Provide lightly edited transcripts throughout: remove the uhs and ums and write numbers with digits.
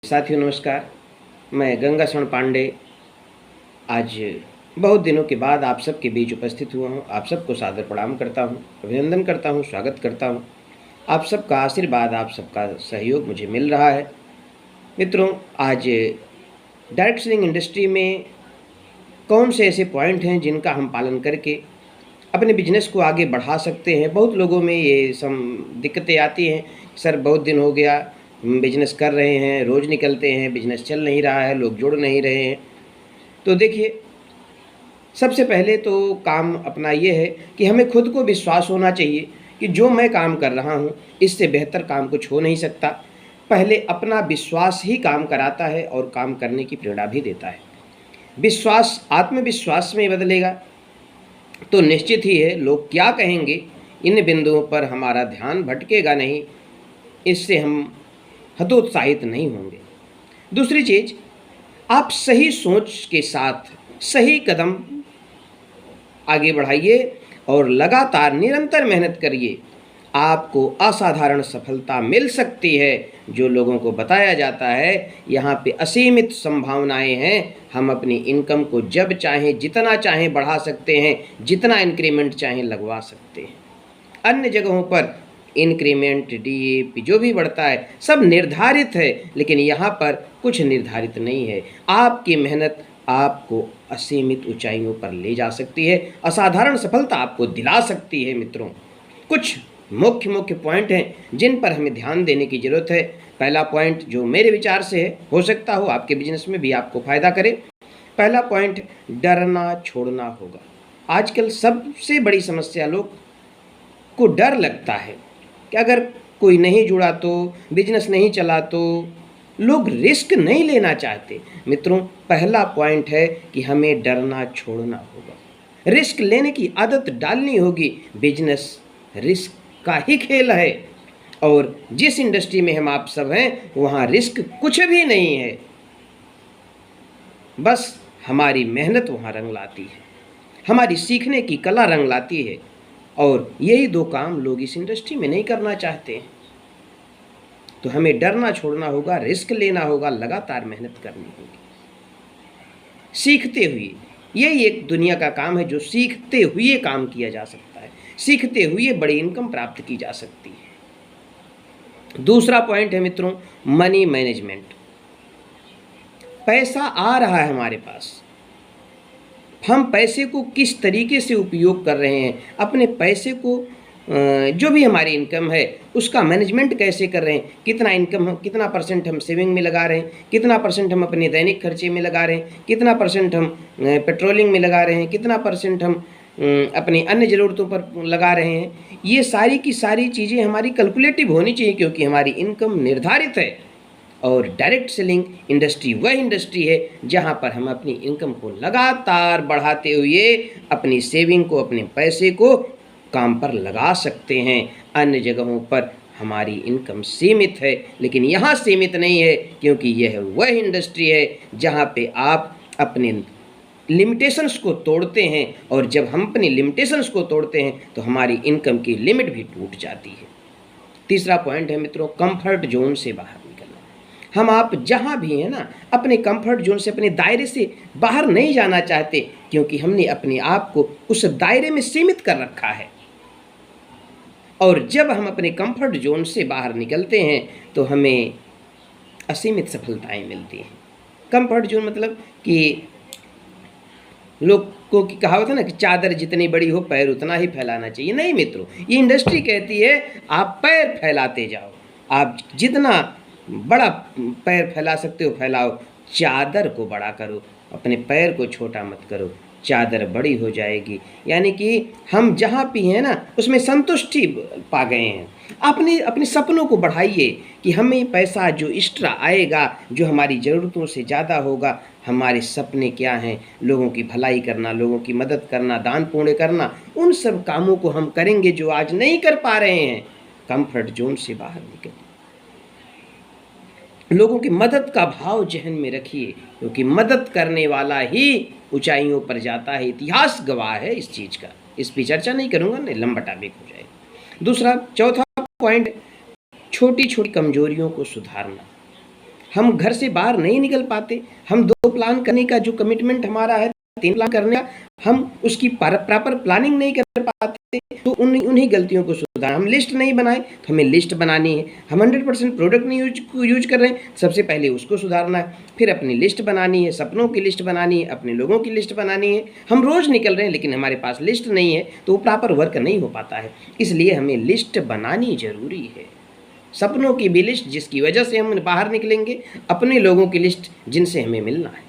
साथियों नमस्कार। मैं गंगा स्वर्ण पांडे आज बहुत दिनों के बाद आप सबके बीच उपस्थित हुआ हूँ। आप सबको सादर प्रणाम करता हूँ, अभिनंदन करता हूँ, स्वागत करता हूँ। आप सबका आशीर्वाद, आप सबका सहयोग मुझे मिल रहा है। मित्रों, आज डायरेक्ट सेलिंग इंडस्ट्री में कौन से ऐसे पॉइंट हैं जिनका हम पालन करके अपने बिजनेस को आगे बढ़ा सकते हैं। बहुत लोगों में ये दिक्कतें आती हैं, सर बहुत दिन हो गया बिजनेस कर रहे हैं, रोज़ निकलते हैं, बिजनेस चल नहीं रहा है, लोग जुड़ नहीं रहे हैं। तो देखिए, सबसे पहले तो काम अपना ये है कि हमें खुद को विश्वास होना चाहिए कि जो मैं काम कर रहा हूँ इससे बेहतर काम कुछ हो नहीं सकता। पहले अपना विश्वास ही काम कराता है और काम करने की प्रेरणा भी देता है। विश्वास आत्मविश्वास में बदलेगा तो निश्चित ही है लोग क्या कहेंगे, इन बिंदुओं पर हमारा ध्यान भटकेगा नहीं, इससे हम हतोत्साहित नहीं होंगे। दूसरी चीज़, आप सही सोच के साथ सही कदम आगे बढ़ाइए और लगातार निरंतर मेहनत करिए। आपको असाधारण सफलता मिल सकती है। जो लोगों को बताया जाता है यहाँ पे असीमित संभावनाएं हैं, हम अपनी इनकम को जब चाहें जितना चाहें बढ़ा सकते हैं, जितना इंक्रीमेंट चाहें लगवा सकते हैं। अन्य जगहों पर इंक्रीमेंट डीएपी जो भी बढ़ता है सब निर्धारित है, लेकिन यहाँ पर कुछ निर्धारित नहीं है। आपकी मेहनत आपको असीमित ऊंचाइयों पर ले जा सकती है, असाधारण सफलता आपको दिला सकती है। मित्रों, कुछ मुख्य पॉइंट हैं जिन पर हमें ध्यान देने की ज़रूरत है। पहला पॉइंट जो मेरे विचार से है, हो सकता हो आपके बिजनेस में भी आपको फ़ायदा करे। पहला पॉइंट, डरना छोड़ना होगा। आजकल सबसे बड़ी समस्या लोग को डर लगता है कि अगर कोई नहीं जुड़ा तो, बिजनेस नहीं चला तो, लोग रिस्क नहीं लेना चाहते। मित्रों, पहला पॉइंट है कि हमें डरना छोड़ना होगा, रिस्क लेने की आदत डालनी होगी। बिजनेस रिस्क का ही खेल है और जिस इंडस्ट्री में हम आप सब हैं वहाँ रिस्क कुछ भी नहीं है, बस हमारी मेहनत वहाँ रंग लाती है, हमारी सीखने की कला रंग लाती है। और यही दो काम लोग इस इंडस्ट्री में नहीं करना चाहते हैं। तो हमें डरना छोड़ना होगा, रिस्क लेना होगा, लगातार मेहनत करनी होगी, सीखते हुए। यही एक दुनिया का काम है जो सीखते हुए काम किया जा सकता है, सीखते हुए बड़ी इनकम प्राप्त की जा सकती है। दूसरा पॉइंट है मित्रों, मनी मैनेजमेंट। पैसा आ रहा है हमारे पास, हम पैसे को किस तरीके से उपयोग कर रहे हैं, अपने पैसे को जो भी हमारी इनकम है उसका मैनेजमेंट कैसे कर रहे हैं, कितना इनकम हम, कितना परसेंट हम सेविंग में लगा रहे हैं, कितना परसेंट हम अपने दैनिक खर्चे में लगा रहे हैं, कितना परसेंट हम पेट्रोलिंग में लगा रहे हैं, कितना परसेंट हम अपनी अन्य ज़रूरतों पर लगा रहे हैं। ये सारी की सारी चीज़ें हमारी कैलकुलेटिव होनी चाहिए, क्योंकि हमारी इनकम निर्धारित है। और डायरेक्ट सेलिंग इंडस्ट्री वह इंडस्ट्री है जहां पर हम अपनी इनकम को लगातार बढ़ाते हुए अपनी सेविंग को, अपने पैसे को काम पर लगा सकते हैं। अन्य जगहों पर हमारी इनकम सीमित है, लेकिन यहाँ सीमित नहीं है, क्योंकि यह वह इंडस्ट्री है जहाँ पे आप अपने लिमिटेशंस को तोड़ते हैं। और जब हम अपनी लिमिटेशंस को तोड़ते हैं तो हमारी इनकम की लिमिट भी टूट जाती है। तीसरा पॉइंट है मित्रों, कंफर्ट जोन से बाहर निकलना। हम आप जहाँ भी हैं ना, अपने कंफर्ट जोन से, अपने दायरे से बाहर नहीं जाना चाहते, क्योंकि हमने अपने आप को उस दायरे में सीमित कर रखा है। और जब हम अपने कंफर्ट जोन से बाहर निकलते हैं तो हमें असीमित सफलताएं मिलती हैं। कंफर्ट जोन मतलब कि लोगों की कहावत है ना कि चादर जितनी बड़ी हो पैर उतना ही फैलाना चाहिए। नहीं मित्रों, ये इंडस्ट्री कहती है आप पैर फैलाते जाओ, आप जितना बड़ा पैर फैला सकते हो फैलाओ, चादर को बड़ा करो, अपने पैर को छोटा मत करो, चादर बड़ी हो जाएगी। यानी कि हम जहाँ भी हैं ना उसमें संतुष्टि पा गए हैं। अपने सपनों को बढ़ाइए कि हमें पैसा जो एक्स्ट्रा आएगा, जो हमारी ज़रूरतों से ज़्यादा होगा। हमारे सपने क्या हैं? लोगों की भलाई करना, लोगों की मदद करना, दान पुण्य करना। उन सब कामों को हम करेंगे जो आज नहीं कर पा रहे हैं। कंफर्ट जोन से बाहर निकलिए, लोगों की मदद का भाव जहन में रखिए, क्योंकि मदद करने वाला ही ऊंचाइयों पर जाता है। इतिहास गवाह है इस चीज़ का। इस पर चर्चा नहीं करूँगा, नहीं लंबा टॉपिक हो जाएगा। चौथा पॉइंट, छोटी छोटी कमजोरियों को सुधारना। हम घर से बाहर नहीं निकल पाते, हम 2 प्लान करने का जो कमिटमेंट हमारा है, 3 प्लान करने का, हम उसकी प्रॉपर प्लानिंग नहीं कर पाते, तो उन्हीं गलतियों को सुधार। हम लिस्ट नहीं बनाए तो हमें लिस्ट बनानी है। हम 100% प्रोडक्ट नहीं यूज कर रहे हैं, सबसे पहले उसको सुधारना है, फिर अपनी लिस्ट बनानी है, सपनों की लिस्ट बनानी है, अपने लोगों की लिस्ट बनानी है। हम रोज़ निकल रहे हैं लेकिन हमारे पास लिस्ट नहीं है, तो वो प्रॉपर वर्क नहीं हो पाता है। इसलिए हमें लिस्ट बनानी ज़रूरी है। सपनों की भी लिस्ट जिसकी वजह से हम बाहर निकलेंगे, अपने लोगों की लिस्ट जिनसे हमें मिलना है।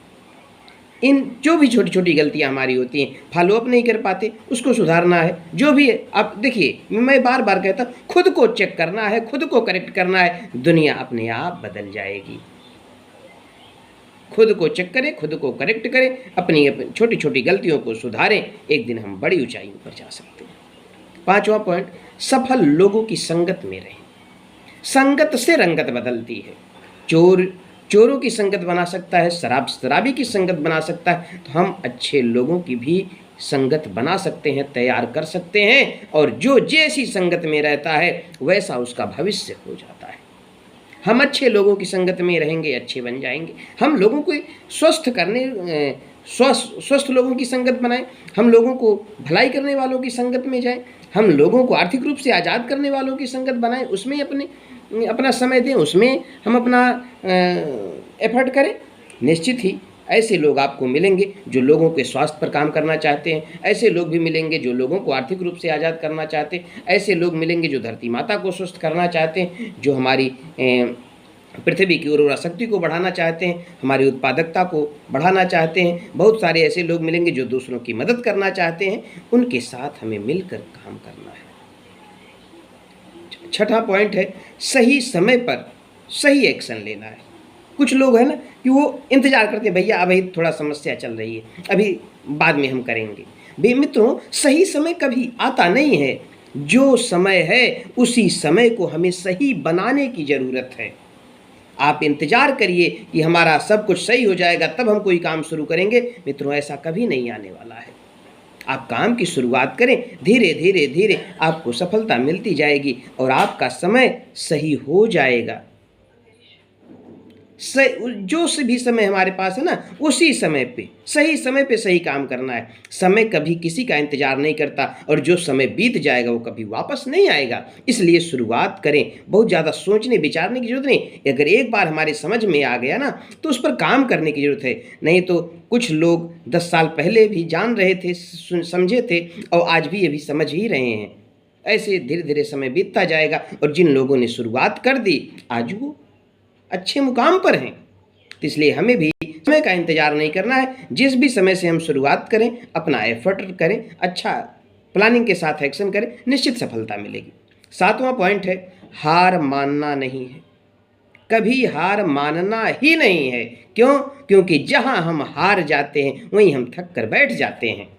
इन जो भी छोटी छोटी गलतियां हमारी होती हैं, फॉलोअप नहीं कर पाते, उसको सुधारना है। जो भी आप देखिए, मैं बार बार कहता हूँ, खुद को चेक करना है, खुद को करेक्ट करना है, दुनिया अपने आप बदल जाएगी। खुद को चेक करें, खुद को करेक्ट करें, अपनी छोटी छोटी गलतियों को सुधारें, एक दिन हम बड़ी ऊंचाइयों पर जा सकते हैं। 5वां पॉइंट, सफल लोगों की संगत में रहें। संगत से रंगत बदलती है। चोरों की संगत बना सकता है, शराबी की संगत बना सकता है, तो हम अच्छे लोगों की भी संगत बना सकते हैं, तैयार कर सकते हैं। और जो जैसी संगत में रहता है वैसा उसका भविष्य हो जाता है। हम अच्छे लोगों की संगत में रहेंगे, अच्छे बन जाएंगे। हम लोगों को स्वस्थ लोगों की संगत बनाएं, हम लोगों को भलाई करने वालों की संगत में जाएं, हम लोगों को आर्थिक रूप से आज़ाद करने वालों की संगत बनाएं, उसमें अपना समय दें, उसमें हम अपना एफर्ट करें। निश्चित ही ऐसे लोग आपको मिलेंगे जो लोगों के स्वास्थ्य पर काम करना चाहते हैं, ऐसे लोग भी मिलेंगे जो लोगों को आर्थिक रूप से आज़ाद करना चाहते हैं, ऐसे लोग मिलेंगे जो धरती माता को स्वस्थ करना चाहते हैं, जो हमारी पृथ्वी की उर्वरा शक्ति को बढ़ाना चाहते हैं, हमारी उत्पादकता को बढ़ाना चाहते हैं। बहुत सारे ऐसे लोग मिलेंगे जो दूसरों की मदद करना चाहते हैं, उनके साथ हमें मिलकर काम करना है। 6वां पॉइंट है, सही समय पर सही एक्शन लेना है। कुछ लोग हैं ना कि वो इंतजार करते हैं, भैया अभी थोड़ा समस्या चल रही है, अभी बाद में हम करेंगे। भाई मित्रों, सही समय कभी आता नहीं है। जो समय है उसी समय को हमें सही बनाने की ज़रूरत है। आप इंतजार करिए कि हमारा सब कुछ सही हो जाएगा तब हम कोई काम शुरू करेंगे, मित्रों ऐसा कभी नहीं आने वाला है। आप काम की शुरुआत करें, धीरे धीरे धीरे आपको सफलता मिलती जाएगी और आपका समय सही हो जाएगा। जो भी समय हमारे पास है ना, उसी समय पे सही काम करना है। समय कभी किसी का इंतजार नहीं करता और जो समय बीत जाएगा वो कभी वापस नहीं आएगा। इसलिए शुरुआत करें, बहुत ज़्यादा सोचने विचारने की जरूरत नहीं। अगर एक बार हमारे समझ में आ गया ना तो उस पर काम करने की जरूरत है। नहीं तो कुछ लोग 10 साल पहले भी जान रहे थे, समझे थे और आज भी अभी समझ ही रहे हैं। ऐसे धीरे धीरे समय बीतता जाएगा और जिन लोगों ने शुरुआत कर दी आज वो अच्छे मुकाम पर हैं। तो इसलिए हमें भी समय का इंतजार नहीं करना है। जिस भी समय से हम शुरुआत करें, अपना एफर्ट करें, अच्छा प्लानिंग के साथ एक्शन करें, निश्चित सफलता मिलेगी। 7वां पॉइंट है, हार मानना नहीं है। कभी हार मानना ही नहीं है। क्यों? क्योंकि जहां हम हार जाते हैं वहीं हम थक कर बैठ जाते हैं।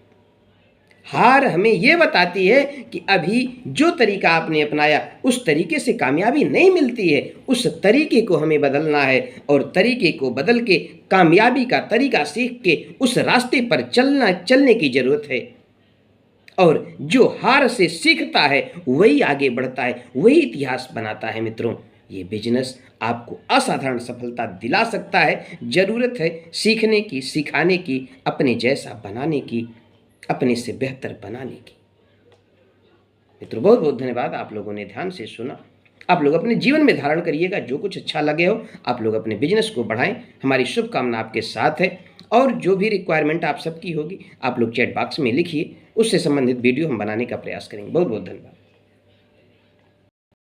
हार हमें ये बताती है कि अभी जो तरीका आपने अपनाया उस तरीके से कामयाबी नहीं मिलती है। उस तरीके को हमें बदलना है और तरीके को बदल के कामयाबी का तरीका सीख के उस रास्ते पर चलने की ज़रूरत है। और जो हार से सीखता है वही आगे बढ़ता है, वही इतिहास बनाता है। मित्रों, ये बिजनेस आपको असाधारण सफलता दिला सकता है। ज़रूरत है सीखने की, सिखाने की, अपने जैसा बनाने की, अपने से बेहतर बनाने की। मित्रों, बहुत बहुत धन्यवाद। आप लोगों ने ध्यान से सुना। आप लोग अपने जीवन में धारण करिएगा। जो कुछ अच्छा लगे हो आप लोग अपने बिजनेस को बढ़ाएं। हमारी शुभकामना आपके साथ है। और जो भी रिक्वायरमेंट आप सबकी होगी आप लोग चैट बॉक्स में लिखिए, उससे संबंधित वीडियो हम बनाने का प्रयास करेंगे। बहुत बहुत धन्यवाद।